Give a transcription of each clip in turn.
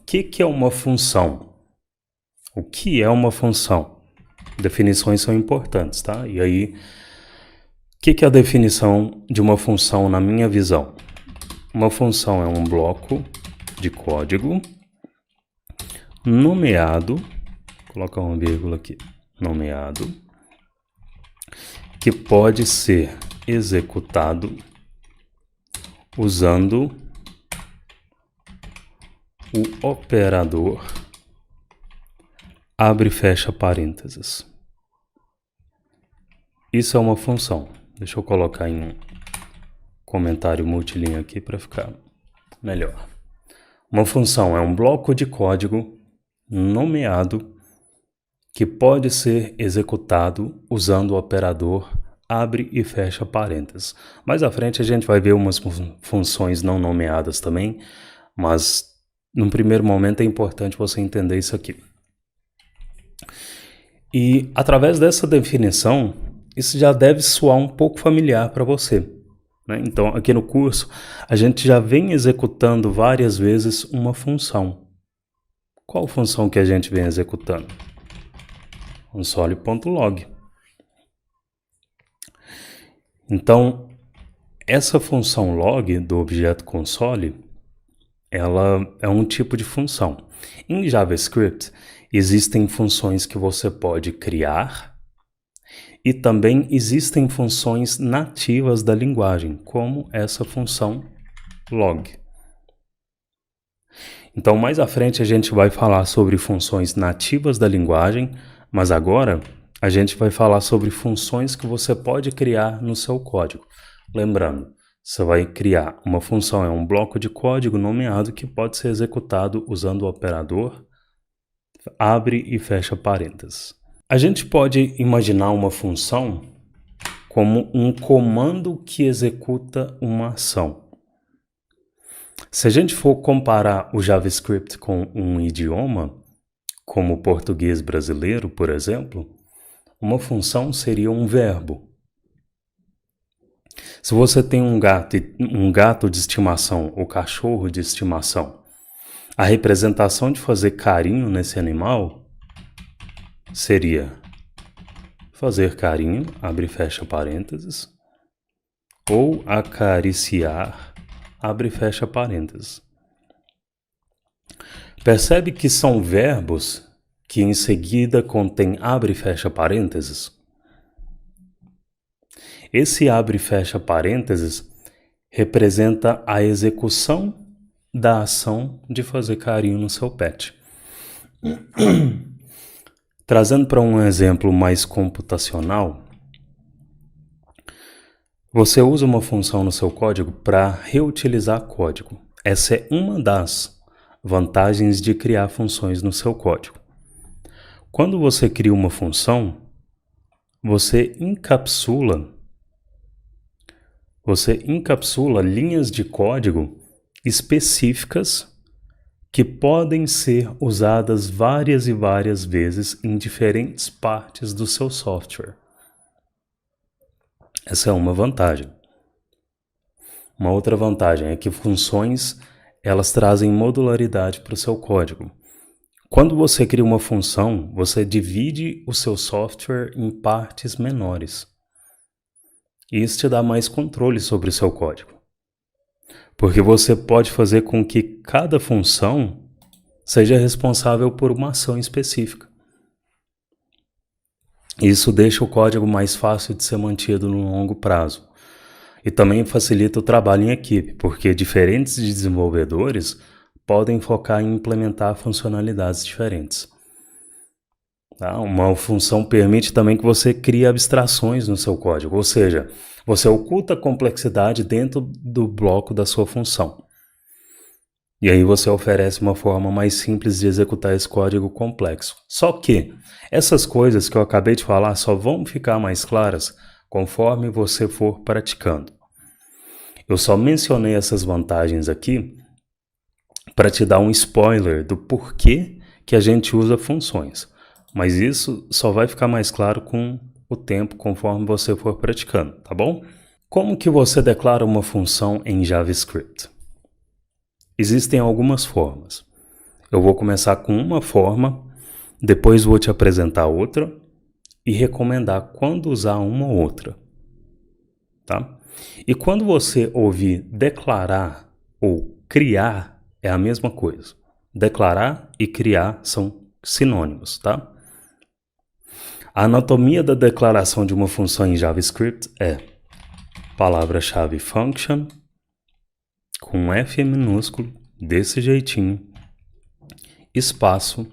que é uma função? O que é uma função? Definições são importantes, tá? E aí, o que é a definição de uma função na minha visão? Uma função é um bloco de código nomeado, colocar uma vírgula aqui, nomeado, que pode ser executado usando o operador abre e fecha parênteses. Isso é uma função. Deixa eu colocar em um comentário multilinha aqui para ficar melhor. Uma função é um bloco de código nomeado que pode ser executado usando o operador abre e fecha parênteses. Mais à frente a gente vai ver umas funções não nomeadas também, mas num primeiro momento é importante você entender isso aqui. E através dessa definição, isso já deve soar um pouco familiar para você, né? Então, aqui no curso, a gente já vem executando várias vezes uma função. Qual função que a gente vem executando? Console.log. Então, essa função log do objeto console, ela é um tipo de função. Em JavaScript, existem funções que você pode criar e também existem funções nativas da linguagem, como essa função log. Então, mais à frente a gente vai falar sobre funções nativas da linguagem, mas agora a gente vai falar sobre funções que você pode criar no seu código. Lembrando, você vai criar uma função, é um bloco de código nomeado que pode ser executado usando o operador abre e fecha parênteses. A gente pode imaginar uma função como um comando que executa uma ação. Se a gente for comparar o JavaScript com um idioma, como o português brasileiro, por exemplo, uma função seria um verbo. Se você tem um gato de estimação ou cachorro de estimação, a representação de fazer carinho nesse animal seria fazer carinho, abre e fecha parênteses, ou acariciar, abre e fecha parênteses. Percebe que são verbos que em seguida contém abre e fecha parênteses? Esse abre e fecha parênteses representa a execução da ação de fazer carinho no seu pet. Trazendo para um exemplo mais computacional, você usa uma função no seu código para reutilizar código. Essa é uma das vantagens de criar funções no seu código. Quando você cria uma função, você encapsula linhas de código específicas que podem ser usadas várias e várias vezes em diferentes partes do seu software. Essa é uma vantagem. Uma outra vantagem é que funções, elas trazem modularidade para o seu código. Quando você cria uma função, você divide o seu software em partes menores. Isso te dá mais controle sobre o seu código. Porque você pode fazer com que cada função seja responsável por uma ação específica. Isso deixa o código mais fácil de ser mantido no longo prazo. E também facilita o trabalho em equipe, porque diferentes desenvolvedores podem focar em implementar funcionalidades diferentes. Tá? Uma função permite também que você crie abstrações no seu código, ou seja, você oculta a complexidade dentro do bloco da sua função. E aí você oferece uma forma mais simples de executar esse código complexo. Só que essas coisas que eu acabei de falar só vão ficar mais claras conforme você for praticando. Eu só mencionei essas vantagens aqui para te dar um spoiler do porquê que a gente usa funções. Mas isso só vai ficar mais claro com o tempo, conforme você for praticando, tá bom? Como que você declara uma função em JavaScript? Existem algumas formas. Eu vou começar com uma forma, depois vou te apresentar outra e recomendar quando usar uma ou outra, tá? E quando você ouvir declarar ou criar, é a mesma coisa. Declarar e criar são sinônimos, tá? A anatomia da declaração de uma função em JavaScript é palavra-chave function, com F minúsculo, desse jeitinho, espaço,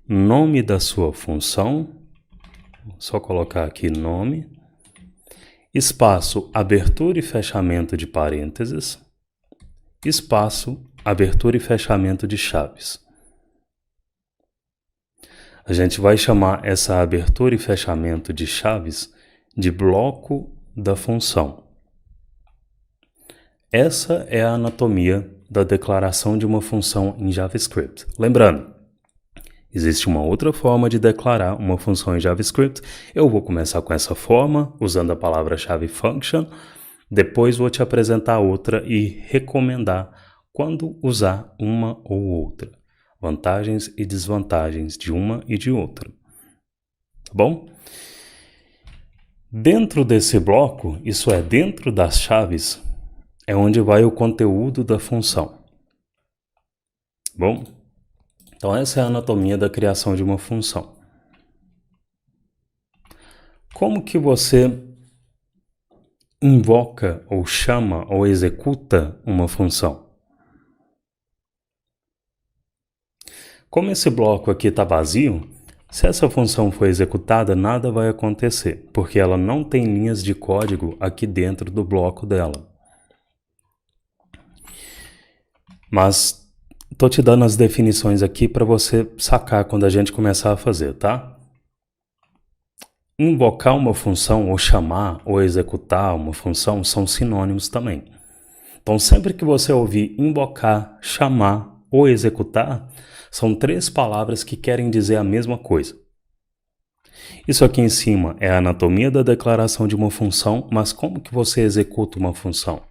nome da sua função, só colocar aqui nome, espaço, abertura e fechamento de parênteses, espaço, abertura e fechamento de chaves. A gente vai chamar essa abertura e fechamento de chaves de bloco da função. Essa é a anatomia da declaração de uma função em JavaScript. Lembrando, existe uma outra forma de declarar uma função em JavaScript. Eu vou começar com essa forma, usando a palavra-chave function. Depois vou te apresentar outra e recomendar quando usar uma ou outra. Vantagens e desvantagens de uma e de outra. Tá bom? Dentro desse bloco, isso é, dentro das chaves, é onde vai o conteúdo da função. Bom? Então essa é a anatomia da criação de uma função. Como que você invoca ou chama ou executa uma função? Como esse bloco aqui está vazio, se essa função for executada, nada vai acontecer, porque ela não tem linhas de código aqui dentro do bloco dela. Mas estou te dando as definições aqui para você sacar quando a gente começar a fazer, tá? Invocar uma função, ou chamar, ou executar uma função são sinônimos também. Então, sempre que você ouvir invocar, chamar ou executar, são três palavras que querem dizer a mesma coisa. Isso aqui em cima é a anatomia da declaração de uma função, mas como que você executa uma função?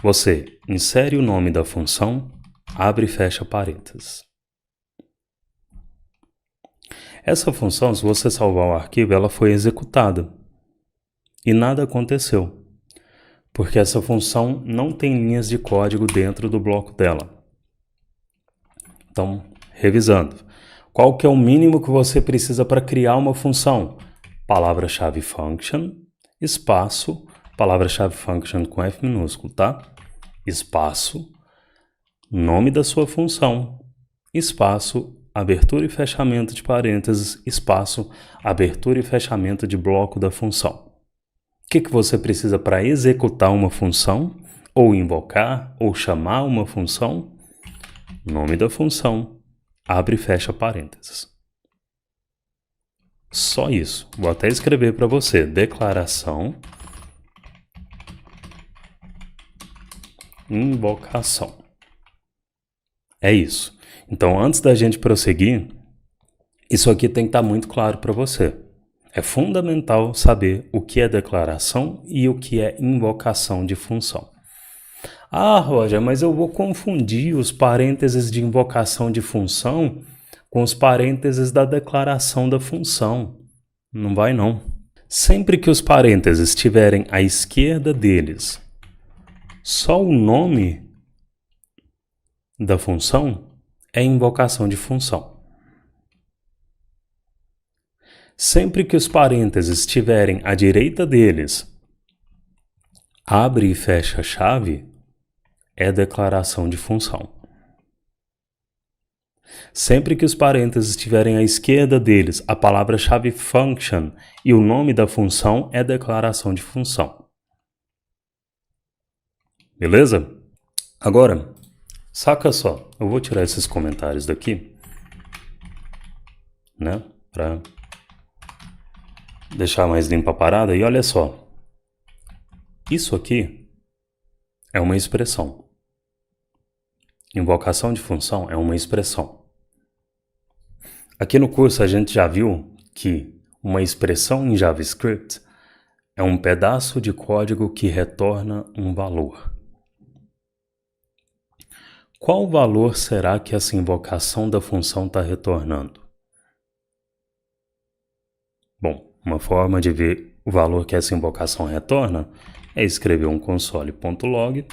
Você insere o nome da função, abre e fecha parênteses. Essa função, se você salvar o arquivo, ela foi executada e nada aconteceu, porque essa função não tem linhas de código dentro do bloco dela. Então, revisando, qual que é o mínimo que você precisa para criar uma função? Palavra-chave function, espaço, palavra-chave function com F minúsculo, tá? Espaço, nome da sua função, espaço, abertura e fechamento de parênteses, espaço, abertura e fechamento de bloco da função. O que você precisa para executar uma função, ou invocar, ou chamar uma função? Nome da função, abre e fecha parênteses. Só isso. Vou até escrever para você. Declaração, invocação. É isso. Então, antes da gente prosseguir, isso aqui tem que estar muito claro para você. É fundamental saber o que é declaração e o que é invocação de função. Ah, Roger, mas eu vou confundir os parênteses de invocação de função com os parênteses da declaração da função. Não vai não. Sempre que os parênteses estiverem à esquerda deles, só o nome da função é invocação de função. Sempre que os parênteses estiverem à direita deles, abre e fecha a chave, é declaração de função. Sempre que os parênteses estiverem à esquerda deles, a palavra-chave function e o nome da função é declaração de função. Beleza? Agora, saca só, eu vou tirar esses comentários daqui, né, para deixar mais limpa a parada, e olha só, isso aqui é uma expressão. Invocação de função é uma expressão. Aqui no curso a gente já viu que uma expressão em JavaScript é um pedaço de código que retorna um valor. Qual valor será que essa invocação da função está retornando? Bom, uma forma de ver o valor que essa invocação retorna é escrever um console.log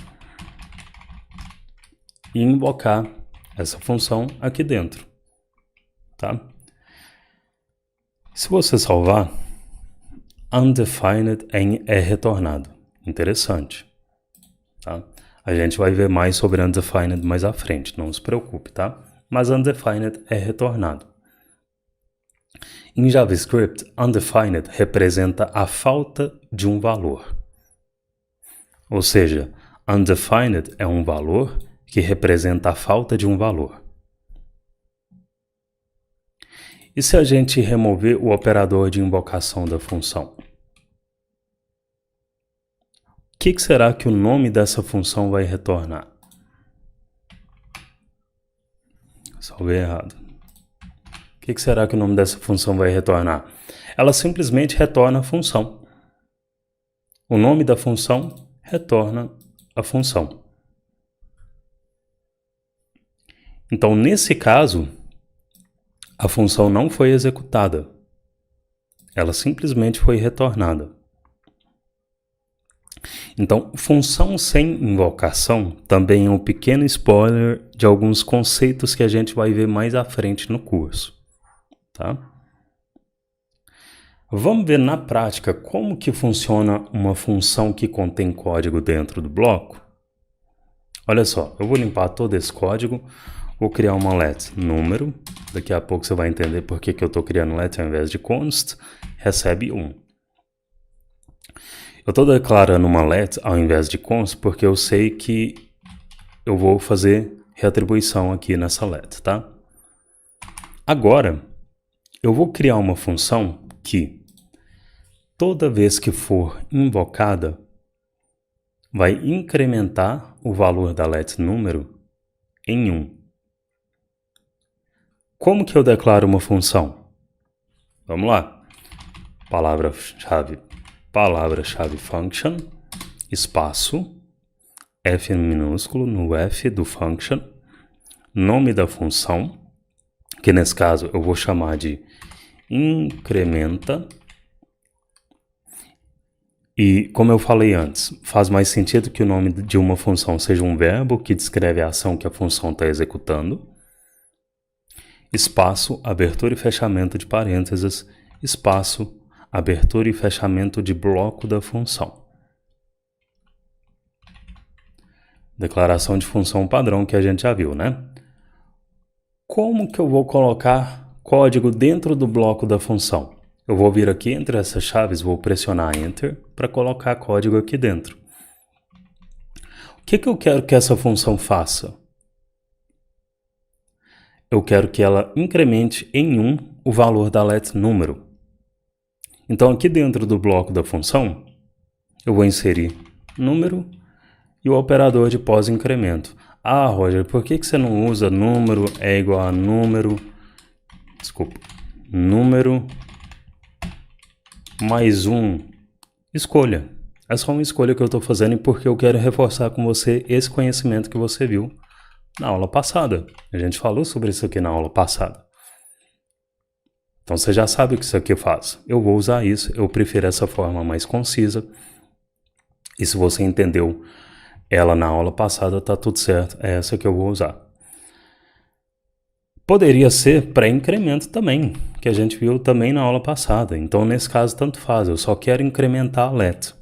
e invocar essa função aqui dentro, tá? Se você salvar, undefined é retornado. Interessante, tá? A gente vai ver mais sobre undefined mais à frente, não se preocupe, tá? Mas undefined é retornado. Em JavaScript, undefined representa a falta de um valor. Ou seja, undefined é um valor que representa a falta de um valor. E se a gente remover o operador de invocação da função? O que será que o nome dessa função vai retornar? Salvei errado. O que será que o nome dessa função vai retornar? Ela simplesmente retorna a função. O nome da função retorna a função. Então, nesse caso, a função não foi executada. Ela simplesmente foi retornada. Então, função sem invocação também é um pequeno spoiler de alguns conceitos que a gente vai ver mais à frente no curso, tá? Vamos ver na prática como que funciona uma função que contém código dentro do bloco? Olha só, eu vou limpar todo esse código, vou criar uma let número, daqui a pouco você vai entender por que eu estou criando let ao invés de const, recebe 1. Eu estou declarando uma let ao invés de const porque eu sei que eu vou fazer reatribuição aqui nessa let, tá? Agora, eu vou criar uma função que toda vez que for invocada, vai incrementar o valor da let número em 1. Como que eu declaro uma função? Vamos lá. Palavra-chave function, espaço, F minúsculo no F do function, nome da função, que nesse caso eu vou chamar de incrementa. E como eu falei antes, faz mais sentido que o nome de uma função seja um verbo que descreve a ação que a função está executando. Espaço, abertura e fechamento de parênteses, espaço, abertura e fechamento de bloco da função. Declaração de função padrão que a gente já viu, né? Como que eu vou colocar código dentro do bloco da função? Eu vou vir aqui entre essas chaves, vou pressionar Enter para colocar código aqui dentro. O que eu quero que essa função faça? Eu quero que ela incremente em 1 o valor da let número. Então, aqui dentro do bloco da função, eu vou inserir número e o operador de pós-incremento. Ah, Roger, por que você não usa número é igual a número... Desculpa. Número mais 1. Escolha. É só uma escolha que eu estou fazendo porque eu quero reforçar com você esse conhecimento que você viu na aula passada. A gente falou sobre isso aqui na aula passada. Então você já sabe o que isso aqui faz. Eu vou usar isso, eu prefiro essa forma mais concisa. E se você entendeu ela na aula passada, tá tudo certo. É essa que eu vou usar. Poderia ser pré-incremento também, que a gente viu também na aula passada. Então nesse caso tanto faz, eu só quero incrementar a let.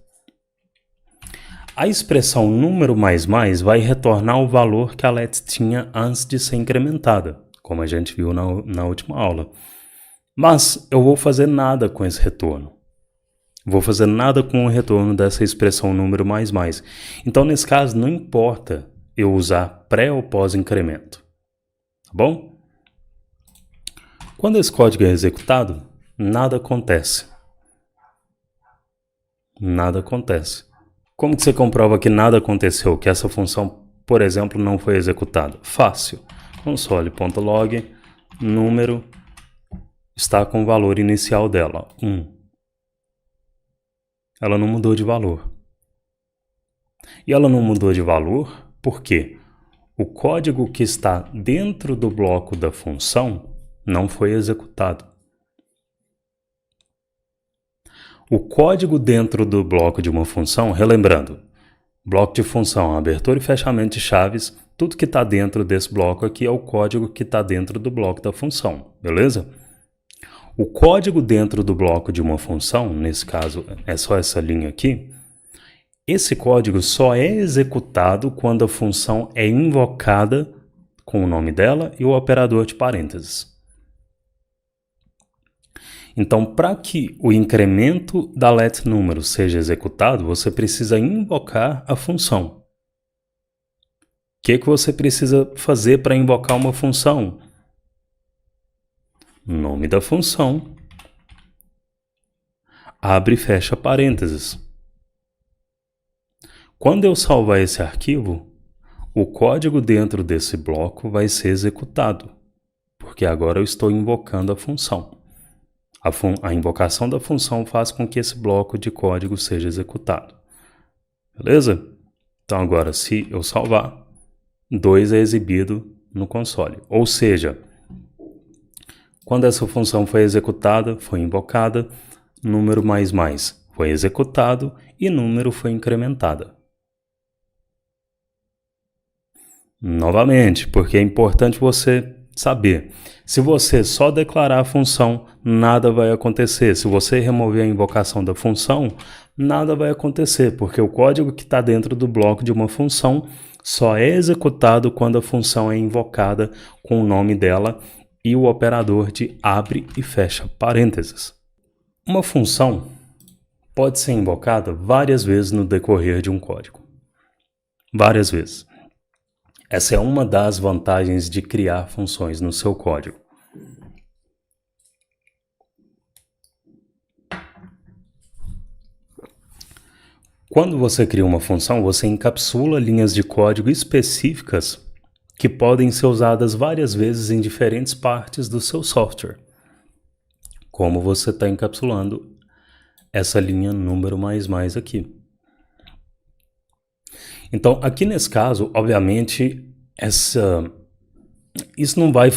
A expressão número mais mais vai retornar o valor que a let tinha antes de ser incrementada, como a gente viu na última aula. Mas eu vou fazer nada com esse retorno. Vou fazer nada com o retorno dessa expressão número mais mais. Então, nesse caso, não importa eu usar pré ou pós-incremento. Tá bom? Quando esse código é executado, nada acontece. Nada acontece. Como que você comprova que nada aconteceu, que essa função, por exemplo, não foi executada? Fácil. Console.log, número... está com o valor inicial dela, 1. Ela não mudou de valor. E ela não mudou de valor por quê? o código que está dentro do bloco da função não foi executado. O código dentro do bloco de uma função, relembrando, bloco de função, abertura e fechamento de chaves, tudo que está dentro desse bloco aqui é o código que está dentro do bloco da função, beleza? O código dentro do bloco de uma função, nesse caso é só essa linha aqui, esse código só é executado quando a função é invocada com o nome dela e o operador de parênteses. Então, para que o incremento da letNúmero seja executado, você precisa invocar a função. O que você precisa fazer para invocar uma função? Nome da função, abre e fecha parênteses. Quando eu salvar esse arquivo, o código dentro desse bloco vai ser executado, porque agora eu estou invocando a função. A invocação da função faz com que esse bloco de código seja executado. Beleza? Então agora, se eu salvar, 2 é exibido no console. Ou seja, quando essa função foi executada, foi invocada, número mais foi executado e número foi incrementada. Novamente, porque é importante você saber. Se você só declarar a função, nada vai acontecer. Se você remover a invocação da função, nada vai acontecer, porque o código que está dentro do bloco de uma função só é executado quando a função é invocada com o nome dela e o operador de abre e fecha parênteses. Uma função pode ser invocada várias vezes no decorrer de um código. Várias vezes. Essa é uma das vantagens de criar funções no seu código. Quando você cria uma função, você encapsula linhas de código específicas que podem ser usadas várias vezes em diferentes partes do seu software. Como você está encapsulando essa linha número mais aqui. Então, aqui nesse caso, obviamente, isso não vai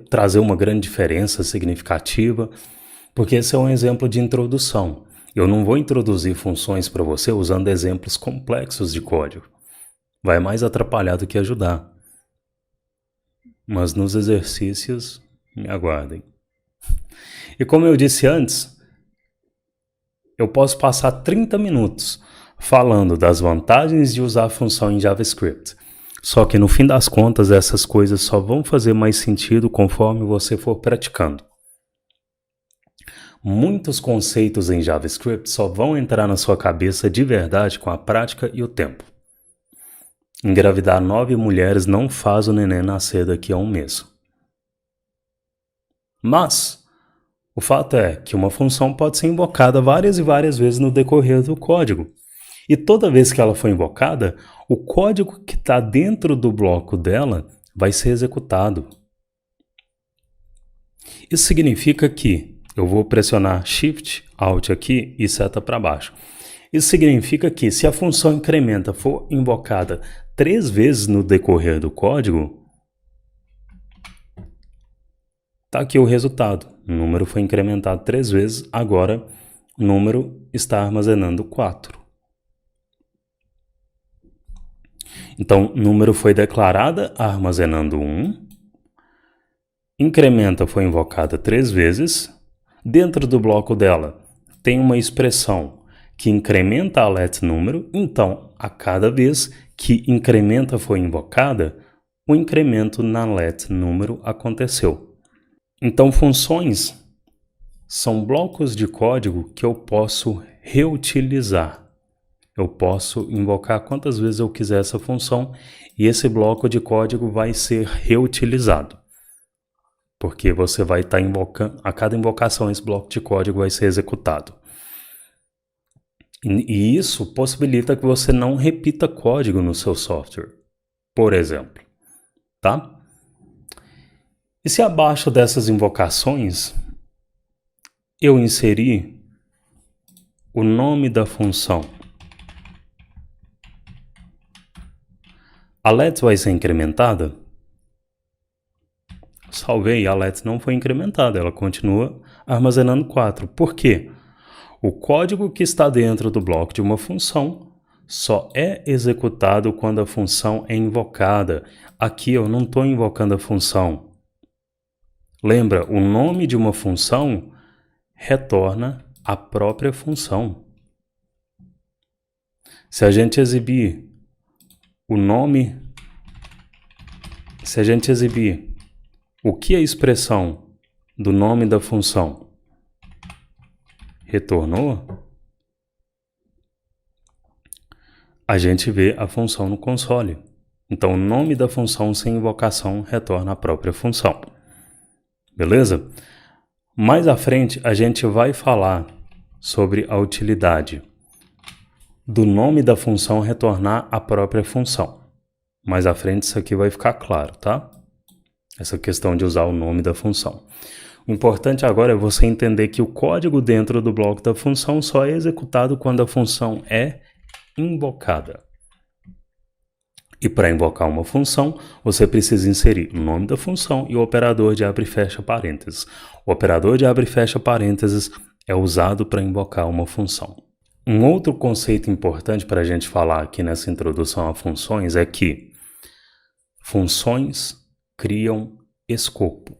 trazer uma grande diferença significativa, porque esse é um exemplo de introdução. Eu não vou introduzir funções para você usando exemplos complexos de código. Vai mais atrapalhar do que ajudar. Mas nos exercícios, me aguardem. E como eu disse antes, eu posso passar 30 minutos falando das vantagens de usar a função em JavaScript. Só que no fim das contas, essas coisas só vão fazer mais sentido conforme você for praticando. Muitos conceitos em JavaScript só vão entrar na sua cabeça de verdade com a prática e o tempo. Engravidar 9 mulheres não faz o neném nascer daqui a um mês. Mas o fato é que uma função pode ser invocada várias e várias vezes no decorrer do código. E toda vez que ela for invocada, o código que está dentro do bloco dela vai ser executado. Isso significa que eu vou pressionar Shift, Alt aqui e seta para baixo. Isso significa que se a função incrementa for invocada 3 vezes no decorrer do código, está aqui o resultado. O número foi incrementado 3 vezes, agora o número está armazenando 4. Então, número foi declarada armazenando 1, incrementa foi invocada 3 vezes, dentro do bloco dela tem uma expressão que incrementa a letNúmero, então, a cada vez que incrementa foi invocada, o incremento na letNúmero aconteceu. Então, funções são blocos de código que eu posso reutilizar. Eu posso invocar quantas vezes eu quiser essa função e esse bloco de código vai ser reutilizado. Porque você vai estar invocando, a cada invocação esse bloco de código vai ser executado. E isso possibilita que você não repita código no seu software, por exemplo, tá? E se abaixo dessas invocações eu inserir o nome da função, A let's vai ser incrementada? Salvei, a let's não foi incrementada, ela continua armazenando 4. Por quê? O código que está dentro do bloco de uma função só é executado quando a função é invocada. Aqui eu não estou invocando a função. Lembra, o nome de uma função retorna a própria função. Se a gente exibir o que a expressão do nome da função retornou, a gente vê a função no console. Então, o nome da função sem invocação retorna a própria função. Beleza? Mais à frente, a gente vai falar sobre a utilidade do nome da função retornar a própria função. Mais à frente, isso aqui vai ficar claro, tá? Essa questão de usar o nome da função. O importante agora é você entender que o código dentro do bloco da função só é executado quando a função é invocada. E para invocar uma função, você precisa inserir o nome da função e o operador de abre e fecha parênteses. O operador de abre e fecha parênteses é usado para invocar uma função. Um outro conceito importante para a gente falar aqui nessa introdução a funções é que funções criam escopo.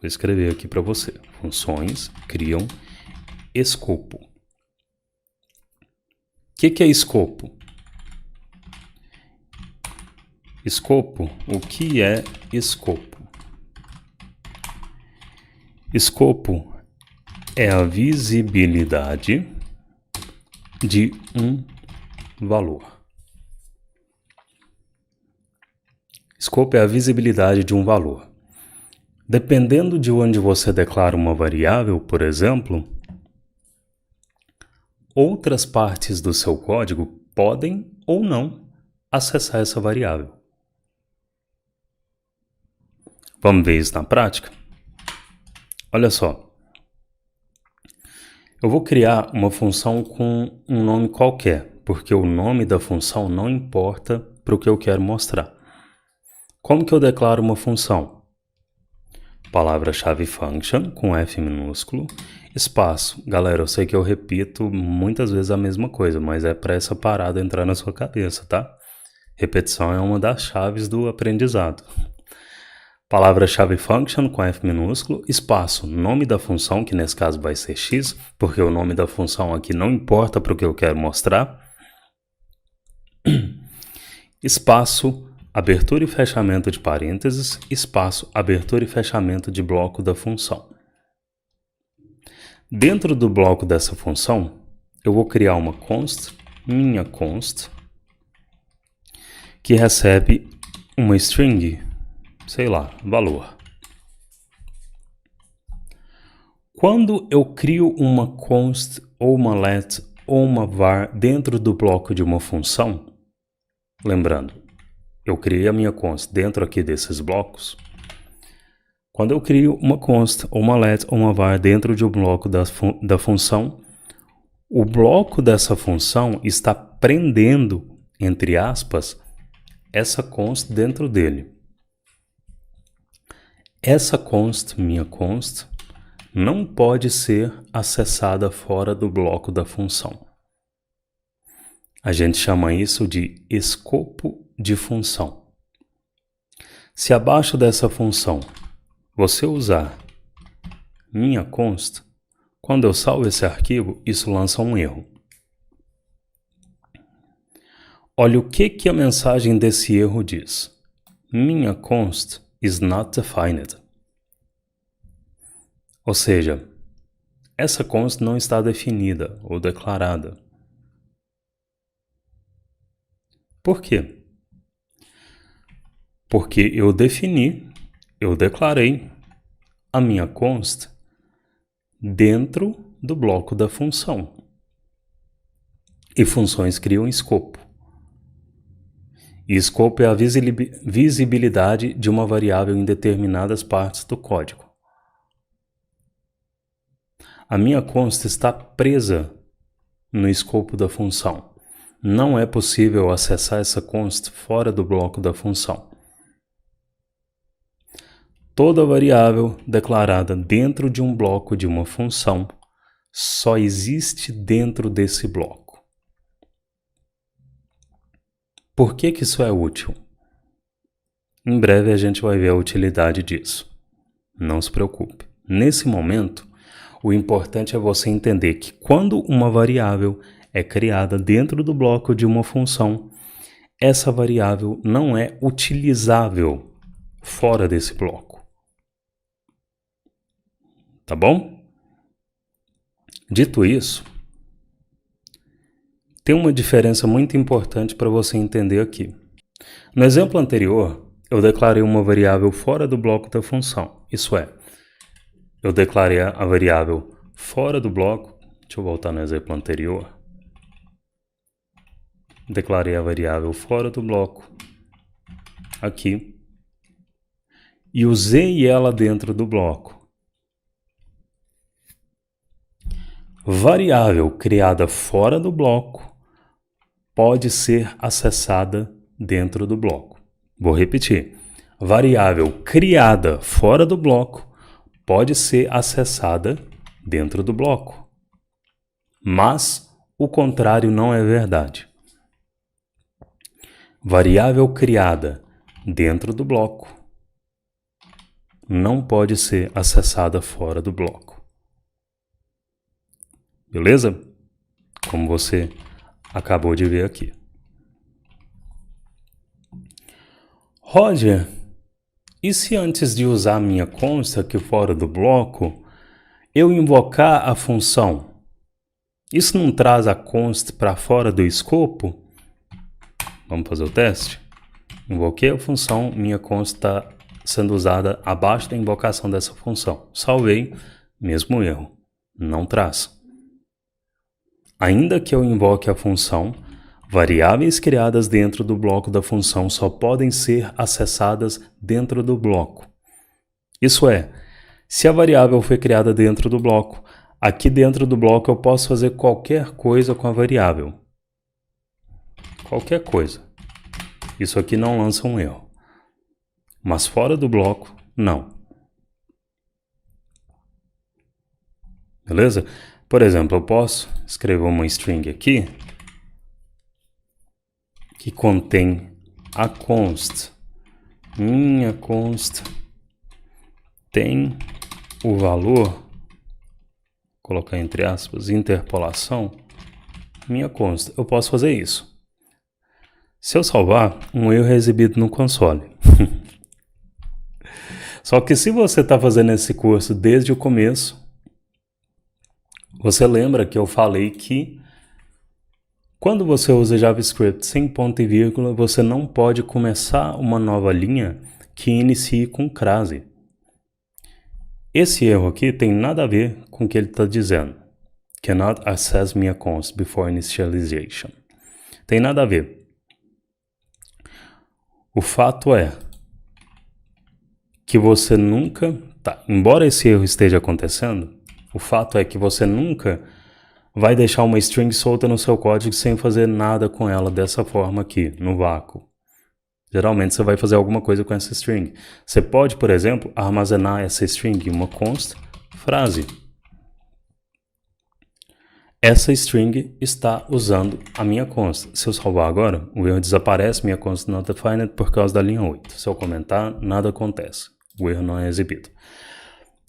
Vou escrever aqui para você. Funções criam escopo. O que é escopo? Escopo, o que é escopo? Escopo é a visibilidade de um valor. Escopo é a visibilidade de um valor. Dependendo de onde você declara uma variável, por exemplo, outras partes do seu código podem ou não acessar essa variável. Vamos ver isso na prática? Olha só. Eu vou criar uma função com um nome qualquer, porque o nome da função não importa para o que eu quero mostrar. Como que eu declaro uma função? Palavra-chave function, com F minúsculo, espaço. Galera, eu sei que eu repito muitas vezes a mesma coisa, mas é para essa parada entrar na sua cabeça, tá? Repetição é uma das chaves do aprendizado. Palavra-chave function com F minúsculo, espaço, nome da função, que nesse caso vai ser x, porque o nome da função aqui não importa para o que eu quero mostrar. Espaço, abertura e fechamento de parênteses, espaço, abertura e fechamento de bloco da função. Dentro do bloco dessa função, eu vou criar uma const, minha const, que recebe uma string, sei lá, valor. Quando eu crio uma const ou uma let ou uma var dentro do bloco de uma função, lembrando, eu criei a minha const dentro aqui desses blocos. Quando eu crio uma const ou uma let ou uma var dentro de um bloco da função, o bloco dessa função está prendendo, entre aspas, essa const dentro dele. Essa const, minha const, não pode ser acessada fora do bloco da função. A gente chama isso de escopo de função. Se abaixo dessa função você usar minha const, quando eu salvo esse arquivo, isso lança um erro. Olha o que a mensagem desse erro diz. Minha const is not defined. Ou seja, essa const não está definida ou declarada. Por quê? Porque eu declarei a minha const dentro do bloco da função. E funções criam escopo. E escopo é a visibilidade de uma variável em determinadas partes do código. A minha const está presa no escopo da função. não é possível acessar essa const fora do bloco da função. Toda variável declarada dentro de um bloco de uma função só existe dentro desse bloco. Por que isso é útil? Em breve a gente vai ver a utilidade disso. Não se preocupe. Nesse momento, o importante é você entender que quando uma variável é criada dentro do bloco de uma função, essa variável não é utilizável fora desse bloco. Tá bom? Dito isso, tem uma diferença muito importante para você entender aqui. No exemplo anterior, eu declarei uma variável fora do bloco da função. Isso é, eu declarei a variável fora do bloco. Deixa eu voltar no exemplo anterior. Declarei a variável fora do bloco aqui e usei ela dentro do bloco. Variável criada fora do bloco pode ser acessada dentro do bloco. Vou repetir. Variável criada fora do bloco pode ser acessada dentro do bloco. Mas o contrário não é verdade. Variável criada dentro do bloco não pode ser acessada fora do bloco. Beleza? Como você acabou de ver aqui. Roger, e se antes de usar a minha const aqui fora do bloco, eu invocar a função? Isso não traz a const para fora do escopo? Vamos fazer o teste? Invoquei a função, minha const está sendo usada abaixo da invocação dessa função. Salvei, mesmo erro. Não traz. Ainda que eu invoque a função, variáveis criadas dentro do bloco da função só podem ser acessadas dentro do bloco. Isso é, se a variável foi criada dentro do bloco, aqui dentro do bloco eu posso fazer qualquer coisa com a variável. Qualquer coisa. Isso aqui não lança um erro. Mas fora do bloco, não. Beleza? Por exemplo, eu posso escrever uma string aqui que contém a const. Minha const tem o valor, colocar entre aspas, interpolação, minha const. Eu posso fazer isso. Se eu salvar, um erro é exibido no console. Só que se você está fazendo esse curso desde o começo, você lembra que eu falei que quando você usa JavaScript sem ponto e vírgula, você não pode começar uma nova linha que inicie com crase. Esse erro aqui tem nada a ver com o que ele está dizendo. Cannot access minha const before initialization. Tem nada a ver. O fato é que você nunca... embora esse erro esteja acontecendo, o fato é que você nunca vai deixar uma string solta no seu código sem fazer nada com ela dessa forma aqui, no vácuo. Geralmente você vai fazer alguma coisa com essa string. Você pode, por exemplo, armazenar essa string em uma const frase. Essa string está usando a minha const. Se eu salvar agora, o erro desaparece, minha const not defined por causa da linha 8. Se eu comentar, nada acontece. O erro não é exibido.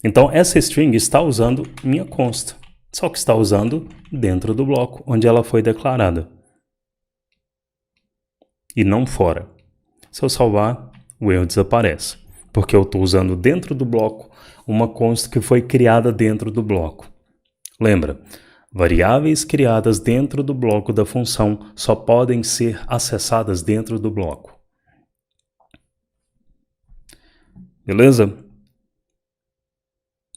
Então, essa string está usando minha const. Só que está usando dentro do bloco onde ela foi declarada. E não fora. Se eu salvar, o erro desaparece. Porque eu estou usando dentro do bloco uma const que foi criada dentro do bloco. Lembra? Variáveis criadas dentro do bloco da função só podem ser acessadas dentro do bloco. Beleza?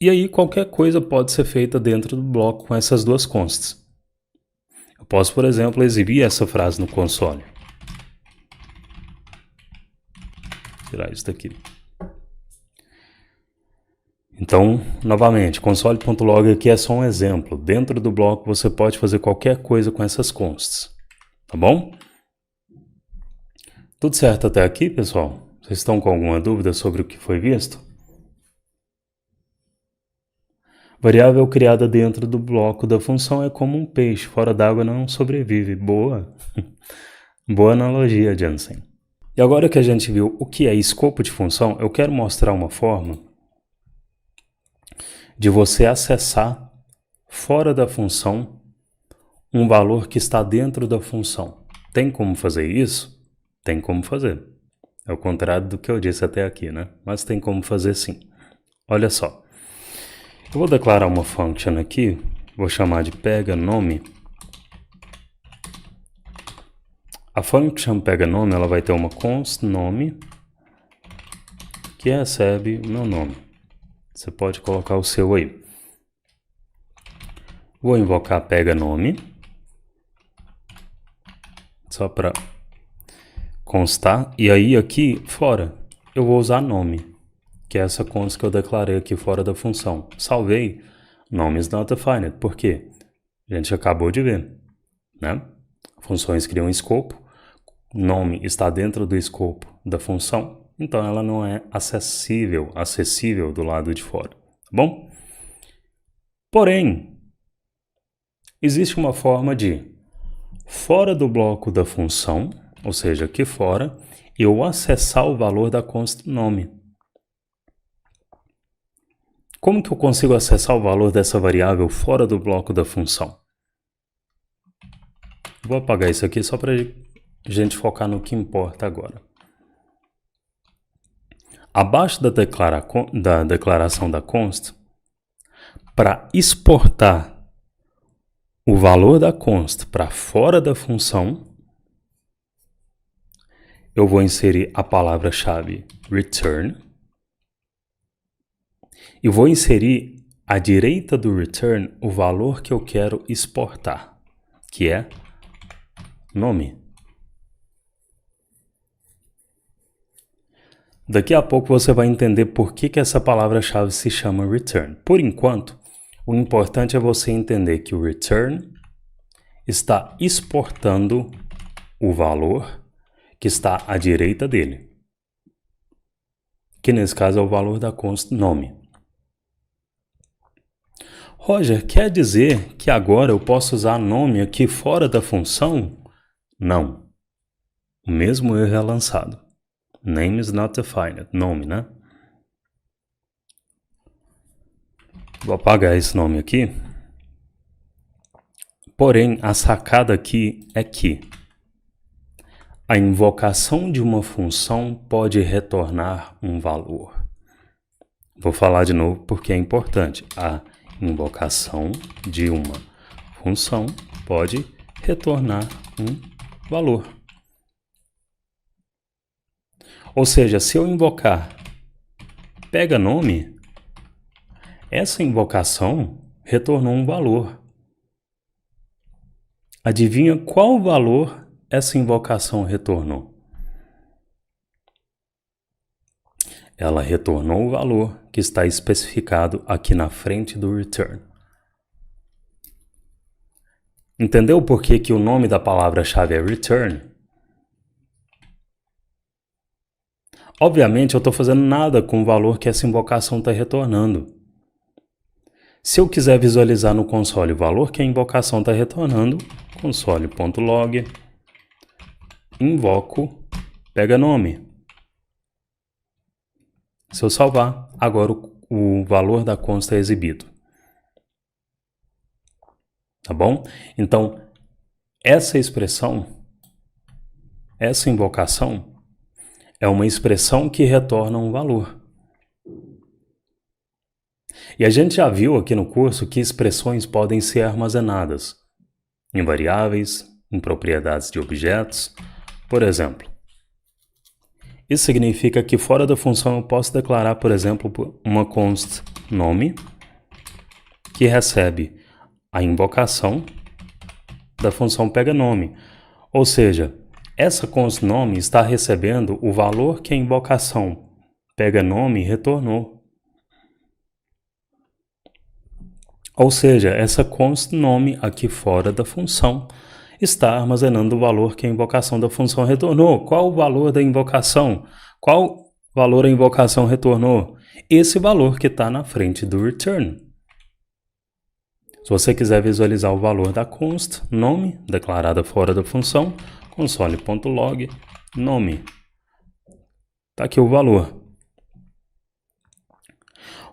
E aí qualquer coisa pode ser feita dentro do bloco com essas duas consts. Eu posso, por exemplo, exibir essa frase no console. Tirar isso daqui. Então, novamente, console.log aqui é só um exemplo. Dentro do bloco você pode fazer qualquer coisa com essas consts. tá bom? Tudo certo até aqui, pessoal? Vocês estão com alguma dúvida sobre o que foi visto? Variável criada dentro do bloco da função é como um peixe, fora d'água não sobrevive. Boa! Boa analogia, Jansen. E agora que a gente viu o que é escopo de função, eu quero mostrar uma forma de você acessar fora da função um valor que está dentro da função. Tem como fazer isso? Tem como fazer. É o contrário do que eu disse até aqui, né? Mas tem como fazer sim. Olha só. Eu vou declarar uma function aqui, vou chamar de pega nome. A function pega nome, ela vai ter uma const nome que recebe o meu nome. Você pode colocar o seu aí. Vou invocar pega nome, só para constar. E aí aqui fora eu vou usar nome, que é essa const que eu declarei aqui fora da função. Salvei, nome is not defined. Por quê? A gente acabou de ver, né? Funções criam escopo, nome está dentro do escopo da função, então ela não é acessível do lado de fora, tá bom? Porém, existe uma forma de, fora do bloco da função, ou seja, aqui fora, eu acessar o valor da const nome. Como que eu consigo acessar o valor dessa variável fora do bloco da função? Vou apagar isso aqui só para a gente focar no que importa agora. Abaixo da declaração da const, para exportar o valor da const para fora da função, eu vou inserir a palavra-chave return e vou inserir à direita do return o valor que eu quero exportar, que é nome. Daqui a pouco você vai entender por que essa palavra-chave se chama return. Por enquanto, o importante é você entender que o return está exportando o valor que está à direita dele, que nesse caso é o valor da const nome. Roger, quer dizer que agora eu posso usar nome aqui fora da função? Não. O mesmo erro é lançado. Name is not defined. Nome, né? Vou apagar esse nome aqui. Porém, a sacada aqui é que a invocação de uma função pode retornar um valor. Vou falar de novo porque é importante. A invocação de uma função pode retornar um valor. Ou seja, se eu invocar pega nome, essa invocação retornou um valor. Adivinha qual valor essa invocação retornou? Ela retornou o valor que está especificado aqui na frente do return. Entendeu por que o nome da palavra-chave é return? Obviamente, eu estou fazendo nada com o valor que essa invocação está retornando. Se eu quiser visualizar no console o valor que a invocação está retornando, console.log, invoco, pega nome. Se eu salvar, agora o valor da const é exibido. Tá bom? Então, essa expressão, essa invocação, é uma expressão que retorna um valor. E a gente já viu aqui no curso que expressões podem ser armazenadas em variáveis, em propriedades de objetos. Por exemplo, isso significa que fora da função eu posso declarar, por exemplo, uma const nome que recebe a invocação da função pega nome. Ou seja, essa const nome está recebendo o valor que a invocação pega nome retornou. Ou seja, essa const nome aqui fora da função, está armazenando o valor que a invocação da função retornou. Qual o valor da invocação? Qual valor a invocação retornou? Esse valor que está na frente do return. Se você quiser visualizar o valor da const, nome, declarada fora da função, console.log, nome. Está aqui o valor.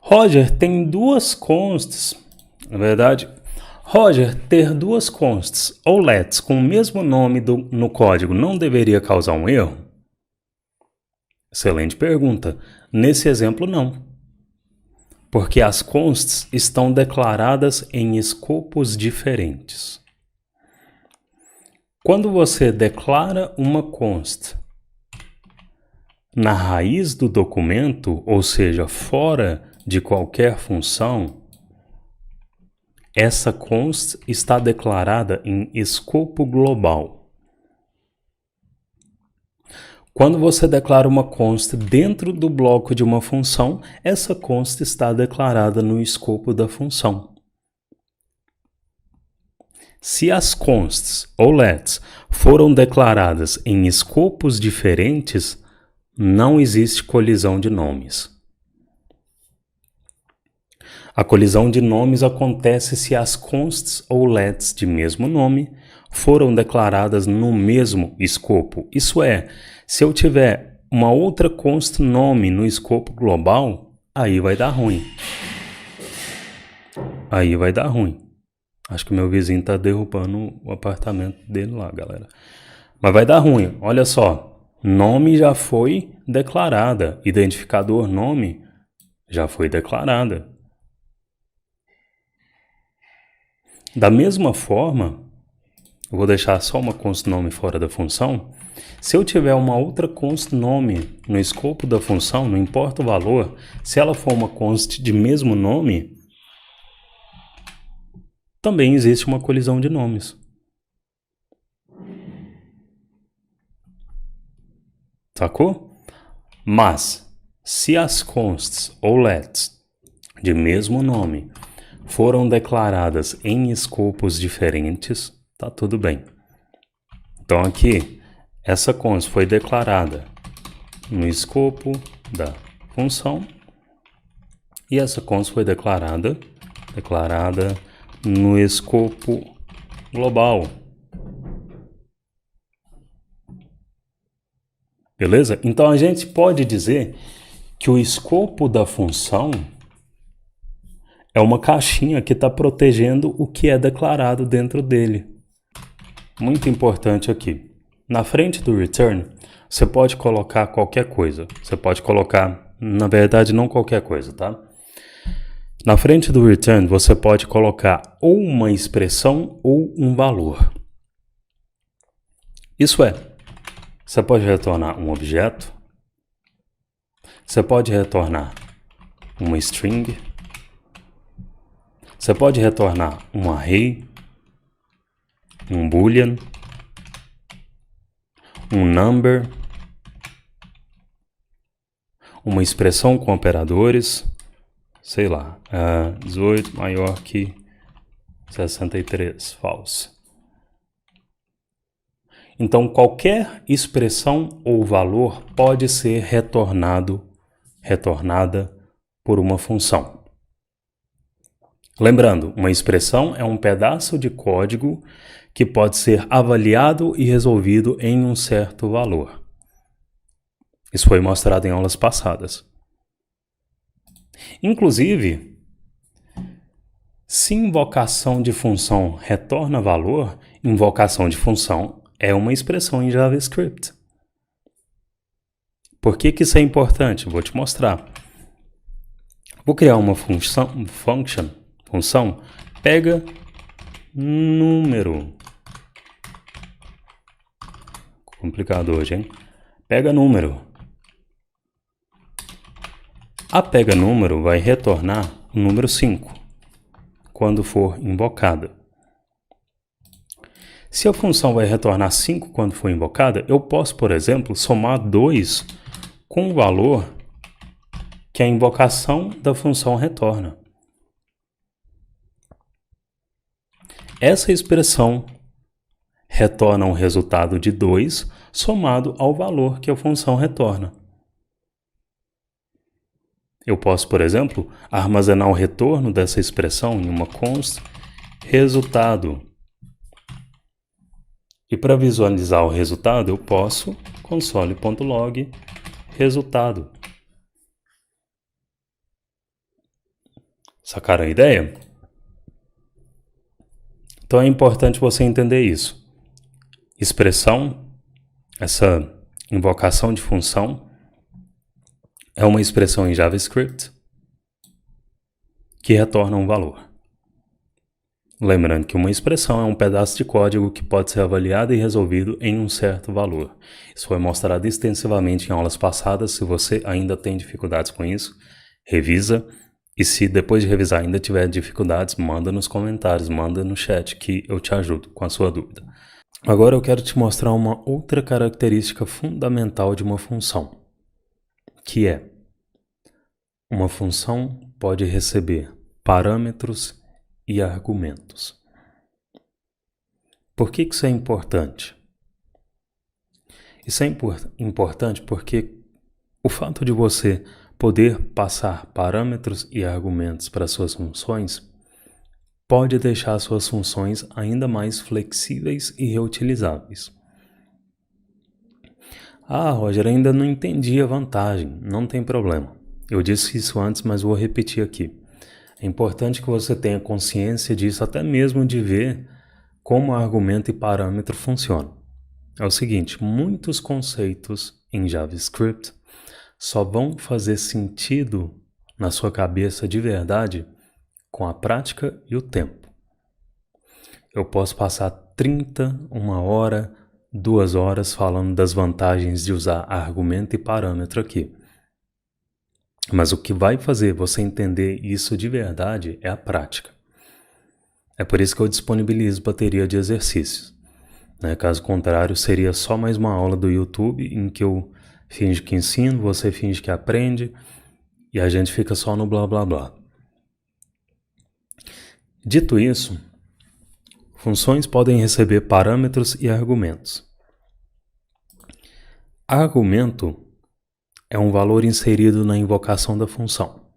Roger tem duas consts, na verdade, Roger ter duas consts ou lets com o mesmo nome no código não deveria causar um erro? Excelente pergunta. Nesse exemplo, não. Porque as consts estão declaradas em escopos diferentes. Quando você declara uma const na raiz do documento, ou seja, fora de qualquer função, essa const está declarada em escopo global. Quando você declara uma const dentro do bloco de uma função, essa const está declarada no escopo da função. Se as consts ou lets foram declaradas em escopos diferentes, não existe colisão de nomes. A colisão de nomes acontece se as consts ou lets de mesmo nome foram declaradas no mesmo escopo. Isso é, se eu tiver uma outra const nome no escopo global, aí vai dar ruim. Aí vai dar ruim. Acho que meu vizinho está derrubando o apartamento dele lá, galera. Mas vai dar ruim. Olha só, nome já foi declarada, identificador nome já foi declarada. Da mesma forma, eu vou deixar só uma const nome fora da função. Se eu tiver uma outra const nome no escopo da função, não importa o valor, se ela for uma const de mesmo nome, também existe uma colisão de nomes. Sacou? Mas, se as consts ou lets de mesmo nome foram declaradas em escopos diferentes, tá tudo bem. Então aqui, essa const foi declarada no escopo da função e essa const foi declarada no escopo global. Beleza? Então a gente pode dizer que o escopo da função é uma caixinha que está protegendo o que é declarado dentro dele. Muito importante aqui. Na frente do return, você pode colocar qualquer coisa. Você pode colocar, na verdade, não qualquer coisa, tá? Na frente do return, você pode colocar ou uma expressão ou um valor. Isso é, você pode retornar um objeto, você pode retornar uma string, você pode retornar um array, um boolean, um number, uma expressão com operadores, sei lá, 18 maior que 63, false. Então, qualquer expressão ou valor pode ser retornada por uma função. Lembrando, uma expressão é um pedaço de código que pode ser avaliado e resolvido em um certo valor. Isso foi mostrado em aulas passadas. Inclusive, se invocação de função retorna valor, invocação de função é uma expressão em JavaScript. Por que isso é importante? Vou te mostrar. Vou criar uma função, pega número. Complicado hoje, hein? Pega número. A pega número vai retornar o número 5 quando for invocada. Se a função vai retornar 5 quando for invocada, eu posso, por exemplo, somar 2 com o valor que a invocação da função retorna. Essa expressão retorna um resultado de 2 somado ao valor que a função retorna. Eu posso, por exemplo, armazenar o retorno dessa expressão em uma const resultado. E para visualizar o resultado, eu posso console.log resultado. Sacaram a ideia? Então é importante você entender isso. Expressão, essa invocação de função, é uma expressão em JavaScript que retorna um valor. Lembrando que uma expressão é um pedaço de código que pode ser avaliado e resolvido em um certo valor. Isso foi mostrado extensivamente em aulas passadas. Se você ainda tem dificuldades com isso, revisa. E se depois de revisar ainda tiver dificuldades, manda nos comentários, manda no chat que eu te ajudo com a sua dúvida. Agora eu quero te mostrar uma outra característica fundamental de uma função, que é: uma função pode receber parâmetros e argumentos. Por que isso é importante? Isso é importante porque o fato de você poder passar parâmetros e argumentos para suas funções pode deixar suas funções ainda mais flexíveis e reutilizáveis. Ah, Roger, ainda não entendi a vantagem. Não tem problema. Eu disse isso antes, mas vou repetir aqui. É importante que você tenha consciência disso, até mesmo de ver como argumento e parâmetro funcionam. É o seguinte, muitos conceitos em JavaScript só vão fazer sentido na sua cabeça de verdade com a prática e o tempo. Eu posso passar 30, 1 hora, 2 horas falando das vantagens de usar argumento e parâmetro aqui. Mas o que vai fazer você entender isso de verdade é a prática. É por isso que eu disponibilizo bateria de exercícios. Caso contrário, seria só mais uma aula do YouTube em que eu finge que ensino, você finge que aprende e a gente fica só no blá blá blá. Dito isso, funções podem receber parâmetros e argumentos. Argumento é um valor inserido na invocação da função.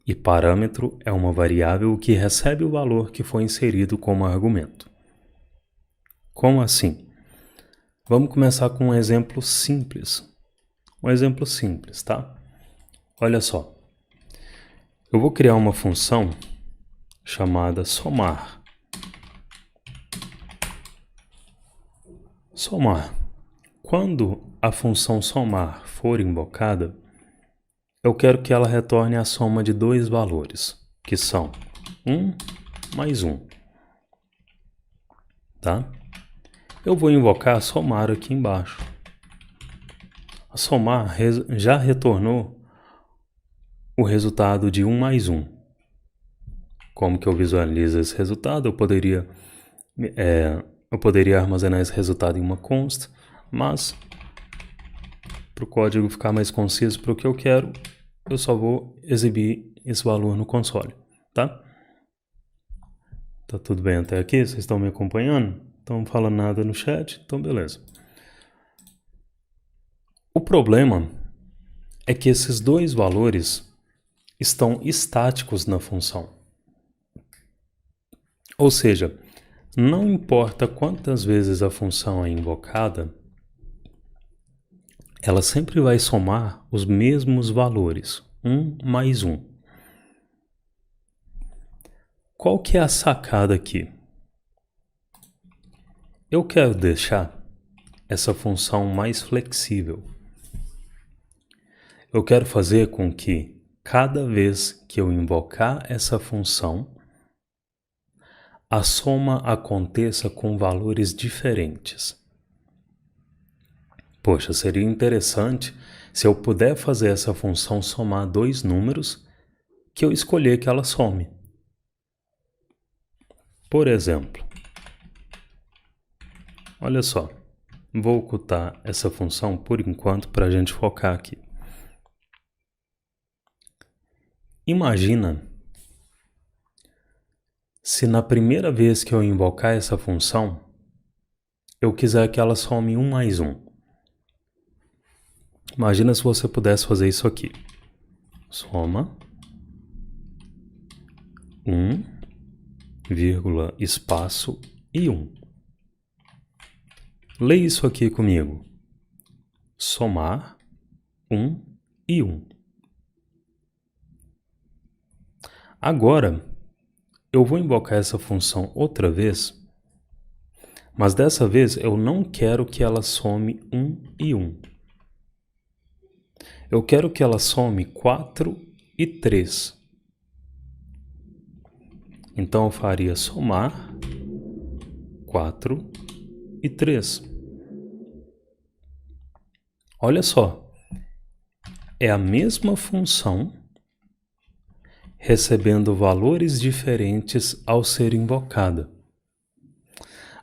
E parâmetro é uma variável que recebe o valor que foi inserido como argumento. Como assim? Vamos começar com um exemplo simples. Tá? Olha só. Eu vou criar uma função chamada somar. Somar. Quando a função somar for invocada, eu quero que ela retorne a soma de 2 valores, que são 1 mais 1. Tá? Eu vou invocar a somar aqui embaixo. A somar já retornou o resultado de 1 mais 1. Como que eu visualizo esse resultado? Eu poderia armazenar esse resultado em uma const, mas para o código ficar mais conciso para o que eu quero, eu só vou exibir esse valor no console, tá? Tá tudo bem até aqui? Vocês estão me acompanhando? Não falando nada no chat? Então beleza. O problema é que esses 2 valores estão estáticos na função. Ou seja, não importa quantas vezes a função é invocada, ela sempre vai somar os mesmos valores, 1 mais 1. Qual que é a sacada aqui? Eu quero deixar essa função mais flexível. Eu quero fazer com que cada vez que eu invocar essa função, a soma aconteça com valores diferentes. Poxa, seria interessante se eu puder fazer essa função somar 2 números que eu escolher que ela some. Por exemplo, olha só, vou ocultar essa função por enquanto para a gente focar aqui. Imagina se na primeira vez que eu invocar essa função, eu quiser que ela some 1 mais 1. Imagina se você pudesse fazer isso aqui. Soma 1, vírgula, espaço e 1. Leia isso aqui comigo. Somar 1 e 1. Agora, eu vou invocar essa função outra vez, mas dessa vez eu não quero que ela some 1 e 1. Eu quero que ela some 4 e 3. Então eu faria somar 4 e 3. Olha só, é a mesma função recebendo valores diferentes ao ser invocada.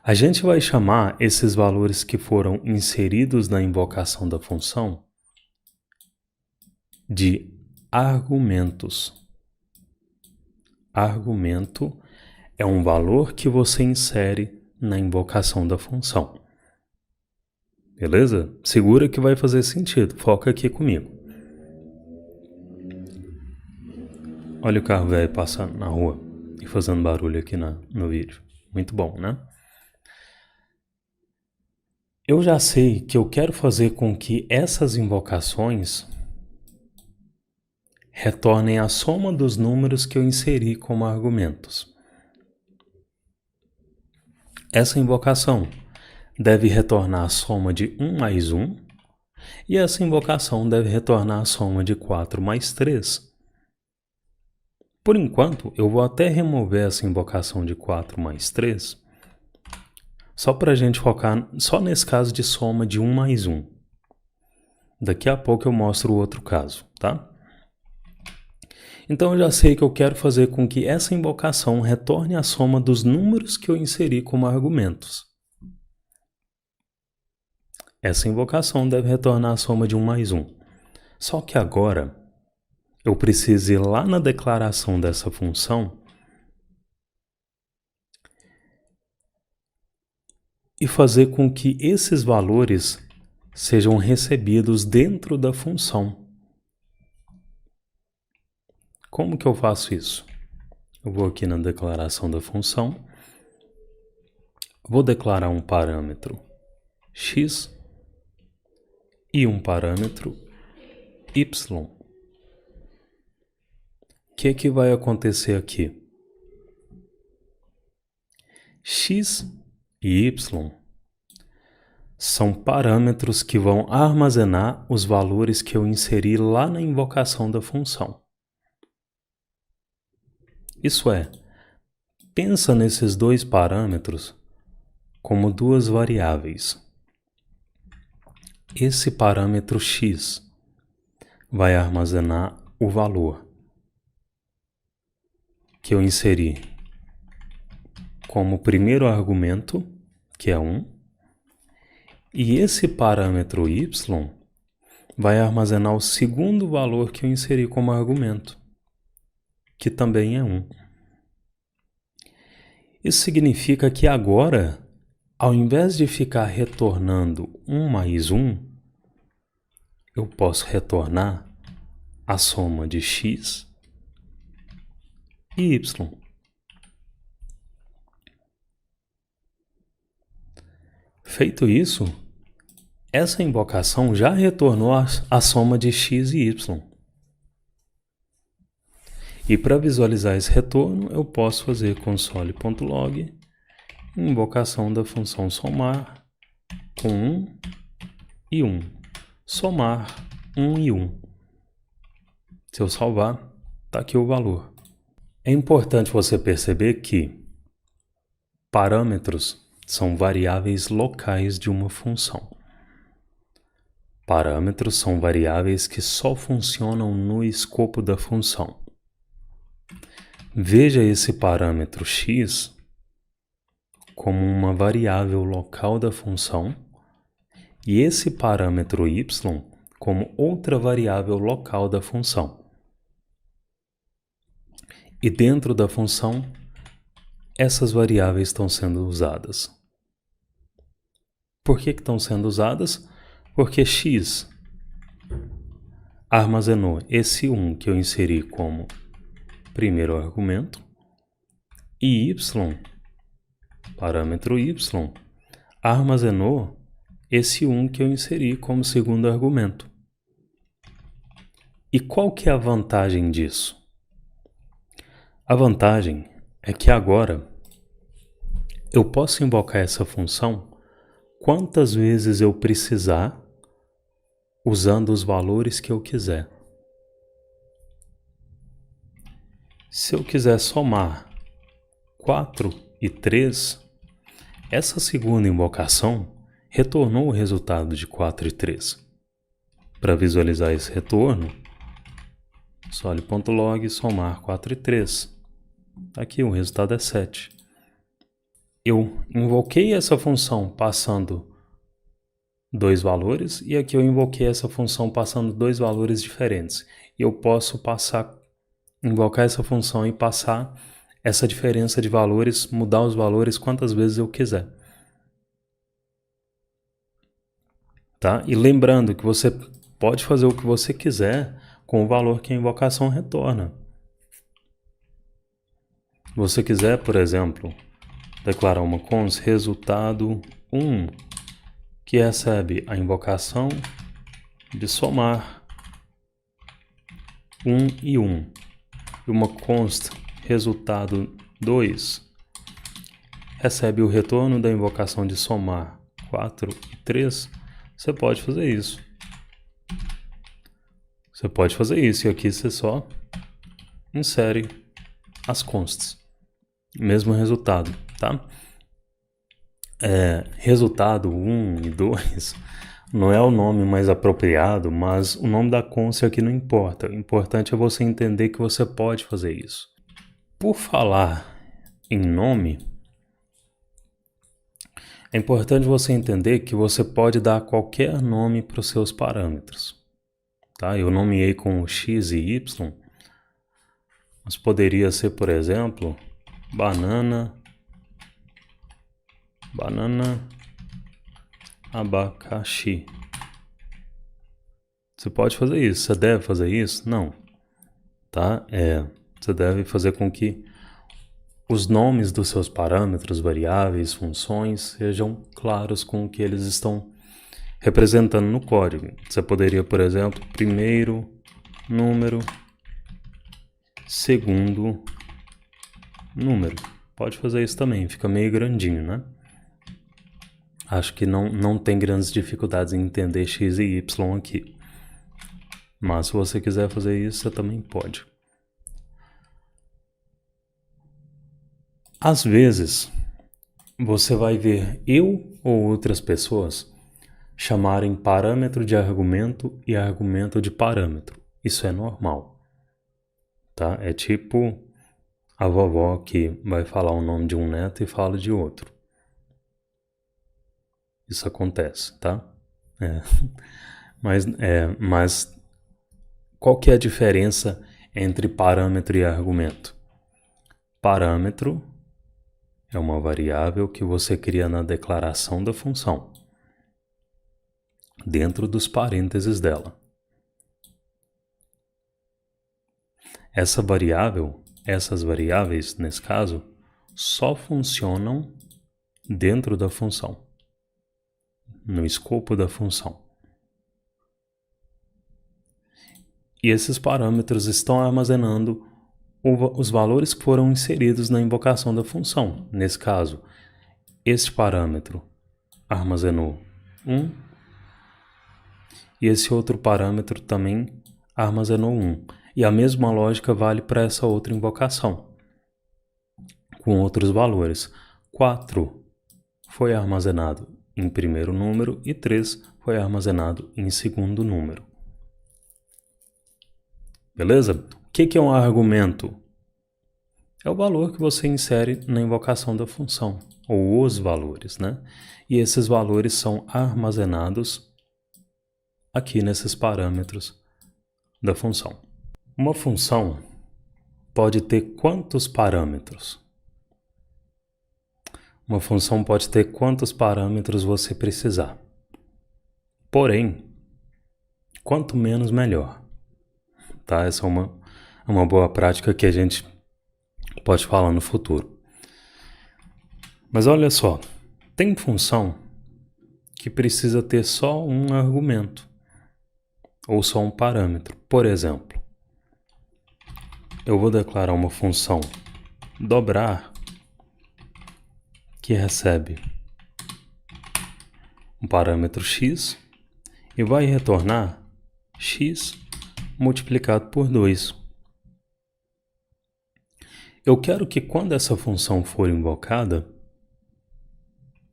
A gente vai chamar esses valores que foram inseridos na invocação da função de argumentos. Argumento é um valor que você insere na invocação da função. Beleza? Segura que vai fazer sentido. Foca aqui comigo. Olha o carro velho passando na rua e fazendo barulho aqui no vídeo. Muito bom, né? Eu já sei que eu quero fazer com que essas invocações retornem a soma dos números que eu inseri como argumentos. Essa invocação deve retornar a soma de 1 mais 1, e essa invocação deve retornar a soma de 4 mais 3. Por enquanto, eu vou até remover essa invocação de 4 mais 3, só para a gente focar só nesse caso de soma de 1 mais 1. Daqui a pouco eu mostro o outro caso, tá? Então eu já sei que eu quero fazer com que essa invocação retorne a soma dos números que eu inseri como argumentos. Essa invocação deve retornar a soma de 1 mais 1. Só que agora eu preciso ir lá na declaração dessa função e fazer com que esses valores sejam recebidos dentro da função. Como que eu faço isso? Eu vou aqui na declaração da função, vou declarar um parâmetro x e um parâmetro y. O que vai acontecer aqui? X e y são parâmetros que vão armazenar os valores que eu inseri lá na invocação da função. Isso é, pensa nesses dois parâmetros como duas variáveis. Esse parâmetro x vai armazenar o valor que eu inseri como primeiro argumento, que é 1, e esse parâmetro y vai armazenar o segundo valor que eu inseri como argumento, que também é 1. Isso significa que agora, ao invés de ficar retornando 1 mais 1, eu posso retornar a soma de x e y. Feito isso, essa invocação já retornou a soma de x e y. E para visualizar esse retorno, eu posso fazer console.log, invocação da função somar com 1 e 1. Somar 1 e 1. Se eu salvar, está aqui o valor. É importante você perceber que parâmetros são variáveis locais de uma função. Parâmetros são variáveis que só funcionam no escopo da função. Veja esse parâmetro x como uma variável local da função e esse parâmetro y como outra variável local da função. E dentro da função, essas variáveis estão sendo usadas. Por que estão sendo usadas? Porque x armazenou esse 1 que eu inseri como primeiro argumento e y, parâmetro y, armazenou esse 1 que eu inseri como segundo argumento. E qual que é a vantagem disso? A vantagem é que agora eu posso invocar essa função quantas vezes eu precisar, usando os valores que eu quiser. Se eu quiser somar 4 e 3, essa segunda invocação retornou o resultado de 4 e 3. Para visualizar esse retorno, soli.log somar 4 e 3. Aqui o resultado é 7. Eu invoquei essa função passando dois valores e aqui eu invoquei essa função passando dois valores diferentes. E eu posso invocar essa função e passar essa diferença de valores, mudar os valores quantas vezes eu quiser. Tá? E lembrando que você pode fazer o que você quiser com o valor que a invocação retorna. Se você quiser, por exemplo, declarar uma const resultado 1, que recebe a invocação de somar 1 e 1, e uma const resultado 2 recebe o retorno da invocação de somar 4 e 3, você pode fazer isso. Você pode fazer isso e aqui você só insere as consts. Mesmo resultado, tá? Resultado 1 e 2 não é o nome mais apropriado, mas o nome da const aqui não importa. O importante é você entender que você pode fazer isso. Por falar em nome, é importante você entender que você pode dar qualquer nome para os seus parâmetros. Tá? Eu nomeei com x e y, mas poderia ser, por exemplo, banana, abacaxi. Você pode fazer isso. Você deve fazer isso? Não. Tá? Você deve fazer com que os nomes dos seus parâmetros, variáveis, funções sejam claros com o que eles estão representando no código. Você poderia, por exemplo, primeiro número, segundo número. Pode fazer isso também, fica meio grandinho, né? Acho que não tem grandes dificuldades em entender x e y aqui. Mas se você quiser fazer isso, você também pode. Às vezes, você vai ver eu ou outras pessoas chamarem parâmetro de argumento e argumento de parâmetro. Isso é normal, tá? É tipo a vovó que vai falar o nome de um neto e fala de outro. Isso acontece, tá? Mas qual que é a diferença entre parâmetro e argumento? Parâmetro é uma variável que você cria na declaração da função, dentro dos parênteses dela. Essas variáveis, nesse caso, só funcionam dentro da função, no escopo da função. E esses parâmetros estão armazenando os valores que foram inseridos na invocação da função. Nesse caso, este parâmetro armazenou 1 e esse outro parâmetro também armazenou 1. E a mesma lógica vale para essa outra invocação, com outros valores. 4 foi armazenado em primeiro número e 3 foi armazenado em segundo número. Beleza? O que é um argumento? É o valor que você insere na invocação da função, ou os valores, né? E esses valores são armazenados aqui nesses parâmetros da função. Uma função pode ter quantos parâmetros? uma função pode ter quantos parâmetros você precisar. Porém, quanto menos, melhor. Tá? Essa é uma boa prática que a gente pode falar no futuro. Mas olha só, tem função que precisa ter só um argumento ou só um parâmetro. Por exemplo, eu vou declarar uma função dobrar que recebe um parâmetro x e vai retornar x multiplicado por 2. Eu quero que quando essa função for invocada,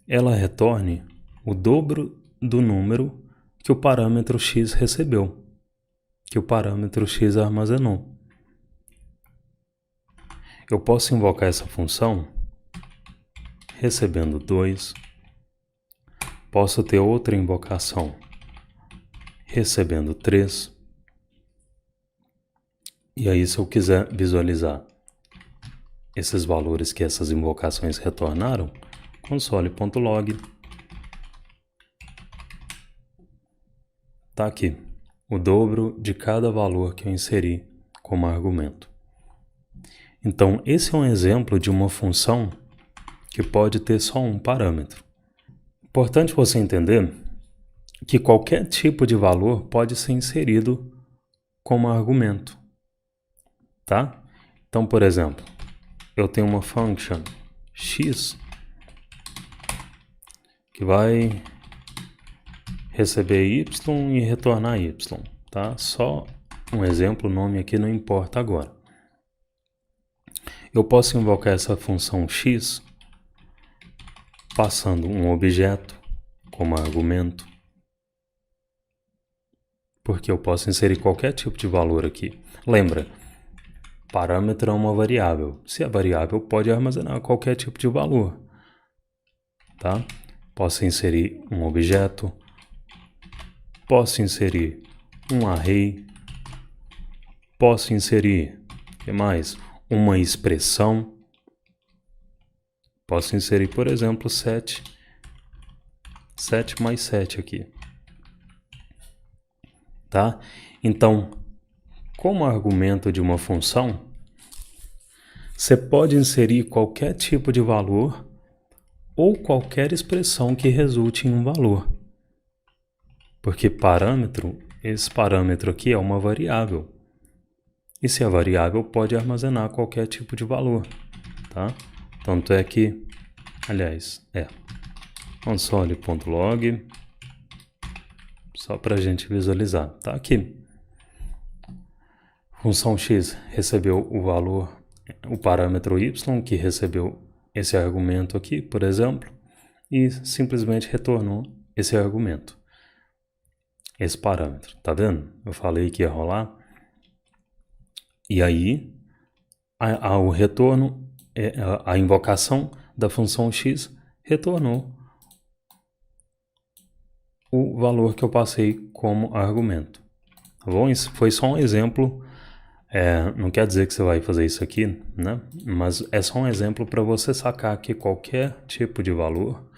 ela retorne o dobro do número que o parâmetro x recebeu, que o parâmetro x armazenou. Eu posso invocar essa função recebendo 2. Posso ter outra invocação recebendo 3. E aí, se eu quiser visualizar esses valores que essas invocações retornaram, console.log, tá aqui o dobro de cada valor que eu inseri como argumento. Então, esse é um exemplo de uma função que pode ter só um parâmetro. Importante você entender que qualquer tipo de valor pode ser inserido como argumento, tá? Então, por exemplo, eu tenho uma function x que vai receber y e retornar y, tá? Só um exemplo, o nome aqui não importa agora. Eu posso invocar essa função x passando um objeto como argumento, porque eu posso inserir qualquer tipo de valor aqui. Lembra, parâmetro é uma variável. Se a variável pode armazenar qualquer tipo de valor, tá? Posso inserir um objeto, posso inserir um array, posso inserir, o que mais? Uma expressão. Posso inserir, por exemplo, 7 mais 7 aqui, tá? Então, como argumento de uma função, você pode inserir qualquer tipo de valor ou qualquer expressão que resulte em um valor. Porque parâmetro, esse parâmetro aqui é uma variável. E se a variável pode armazenar qualquer tipo de valor, tá? Tanto é que, aliás, console.log, só para a gente visualizar, tá aqui. Função x recebeu o valor, o parâmetro y, que recebeu esse argumento aqui, por exemplo, e simplesmente retornou esse argumento, esse parâmetro, tá vendo? Eu falei que ia rolar. E aí, o retorno, a invocação da função x retornou o valor que eu passei como argumento. Tá bom? Isso foi só um exemplo. Não quer dizer que você vai fazer isso aqui, né? Mas é só um exemplo para você sacar que qualquer tipo de valor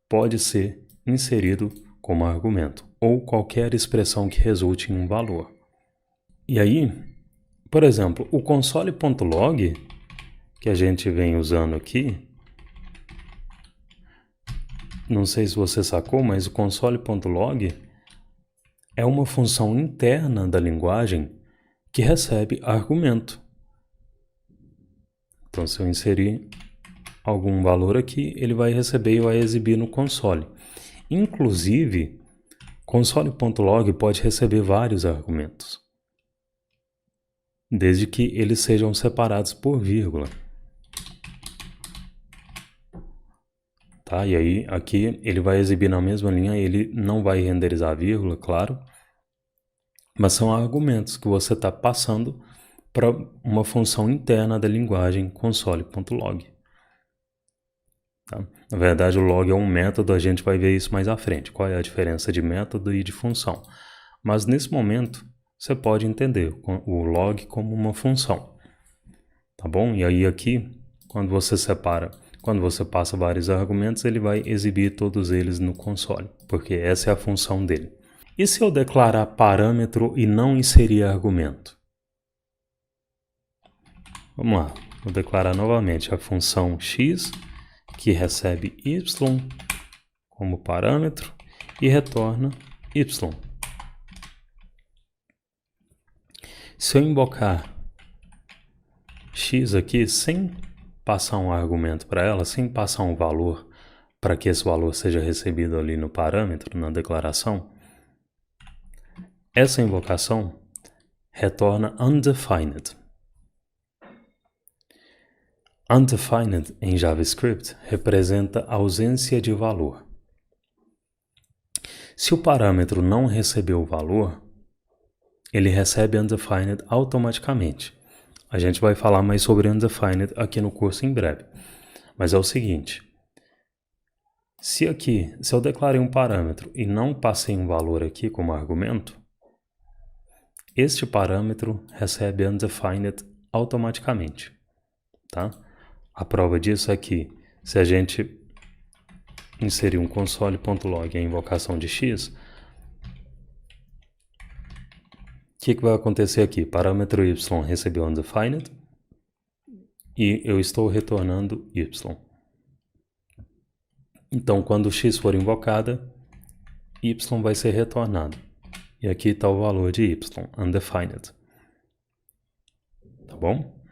pode ser inserido como argumento, ou qualquer expressão que resulte em um valor. E aí, por exemplo, o console.log, que a gente vem usando aqui, não sei se você sacou, mas o console.log é uma função interna da linguagem que recebe argumento. Então, se eu inserir algum valor aqui, ele vai receber e vai exibir no console. Inclusive, console.log pode receber vários argumentos, desde que eles sejam separados por vírgula. Tá? E aí, aqui ele vai exibir na mesma linha, ele não vai renderizar a vírgula, claro, mas são argumentos que você está passando para uma função interna da linguagem console.log. Tá? Na verdade, o log é um método, a gente vai ver isso mais à frente, qual é a diferença de método e de função. Mas nesse momento, você pode entender o log como uma função. Tá bom? E aí aqui, quando você separa Quando você passa vários argumentos, ele vai exibir todos eles no console, porque essa é a função dele. E se eu declarar parâmetro e não inserir argumento? Vamos lá, vou declarar novamente a função x, que recebe y como parâmetro e retorna y. Se eu invocar x aqui sem passar um argumento para ela, sem passar um valor para que esse valor seja recebido ali no parâmetro, na declaração, essa invocação retorna undefined. Undefined em JavaScript representa ausência de valor. Se o parâmetro não recebeu o valor, ele recebe undefined automaticamente. A gente vai falar mais sobre undefined aqui no curso em breve. Mas é o seguinte, se eu declarei um parâmetro e não passei um valor aqui como argumento, este parâmetro recebe undefined automaticamente, tá? A prova disso é que se a gente inserir um console.log a invocação de x, o que vai acontecer aqui? Parâmetro y recebeu undefined e eu estou retornando y. Então, quando x for invocada, y vai ser retornado. E aqui está o valor de y, undefined. Tá bom?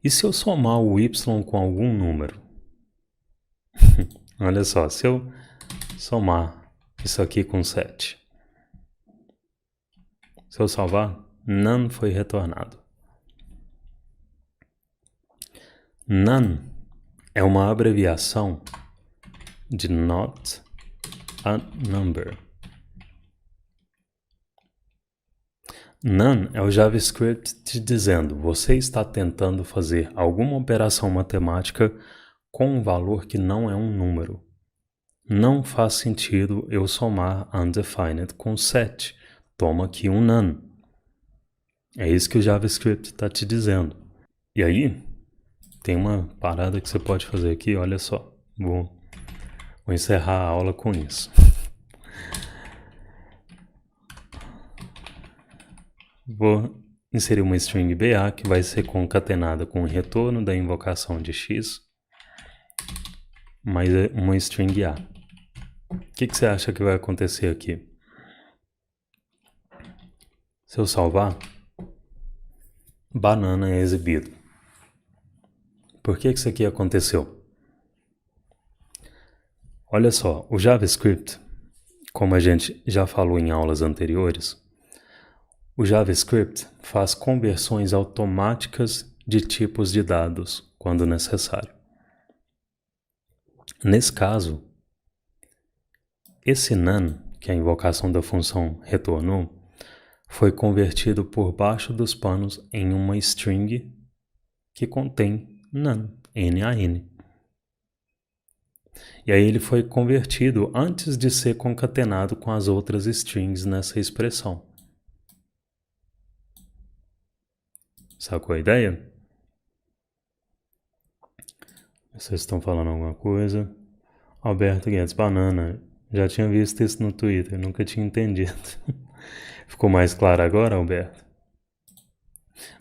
E se eu somar o y com algum número? Olha só, se eu somar isso aqui com 7, se eu salvar, none foi retornado. None é uma abreviação de not a number. None é o JavaScript te dizendo, você está tentando fazer alguma operação matemática com um valor que não é um número. Não faz sentido eu somar undefined com 7. Toma aqui um none. É isso que o JavaScript está te dizendo. E aí, tem uma parada que você pode fazer aqui, olha só. Vou encerrar a aula com isso. Vou inserir uma string BA que vai ser concatenada com o retorno da invocação de x mais uma string A. O que você acha que vai acontecer aqui? Se eu salvar, banana é exibido. Por que isso aqui aconteceu? Olha só, o JavaScript, como a gente já falou em aulas anteriores, o JavaScript faz conversões automáticas de tipos de dados quando necessário. Nesse caso, esse none, que a invocação da função retornou, foi convertido por baixo dos panos em uma string que contém none, N-A-N. E aí ele foi convertido antes de ser concatenado com as outras strings nessa expressão. Sacou a ideia? Vocês estão falando alguma coisa? Alberto Guedes, banana. Já tinha visto isso no Twitter, nunca tinha entendido. Ficou mais claro agora, Alberto?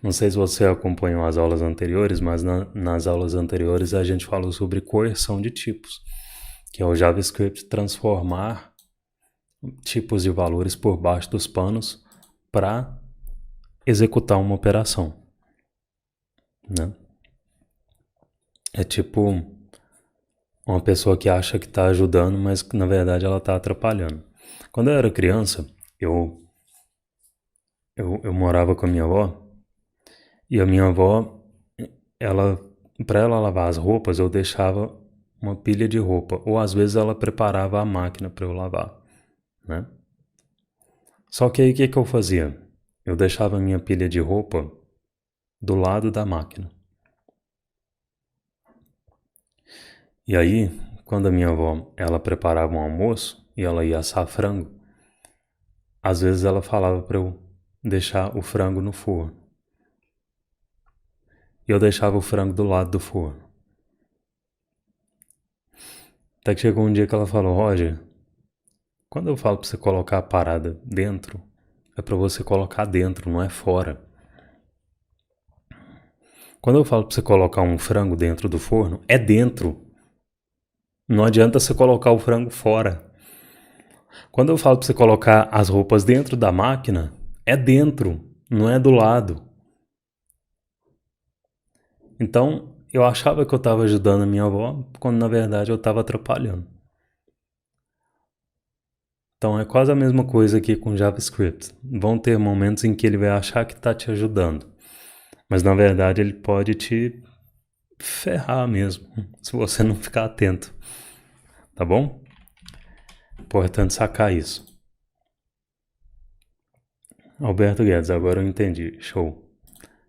Não sei se você acompanhou as aulas anteriores, mas nas aulas anteriores a gente falou sobre coerção de tipos, que é o JavaScript transformar tipos de valores por baixo dos panos para executar uma operação, né? É tipo uma pessoa que acha que está ajudando, mas que na verdade ela está atrapalhando. Quando eu era criança, eu morava com a minha avó, e a minha avó, para ela lavar as roupas, eu deixava uma pilha de roupa, ou às vezes ela preparava a máquina para eu lavar, né? Só que aí o que eu fazia? Eu deixava a minha pilha de roupa do lado da máquina. E aí, quando a minha avó, ela preparava um almoço e ela ia assar frango, às vezes ela falava para eu deixar o frango no forno. E eu deixava o frango do lado do forno. Até que chegou um dia que ela falou: Roger, quando eu falo pra você colocar a parada dentro, é pra você colocar dentro, não é fora. Quando eu falo pra você colocar um frango dentro do forno, é dentro. Não adianta você colocar o frango fora. Quando eu falo pra você colocar as roupas dentro da máquina, é dentro, não é do lado. Então, eu achava que eu estava ajudando a minha avó, quando na verdade eu estava atrapalhando. Então é quase a mesma coisa aqui com JavaScript. Vão ter momentos em que ele vai achar que está te ajudando, mas na verdade ele pode te ferrar mesmo, se você não ficar atento. Tá bom? Importante sacar isso. Alberto Guedes, agora eu entendi. Show.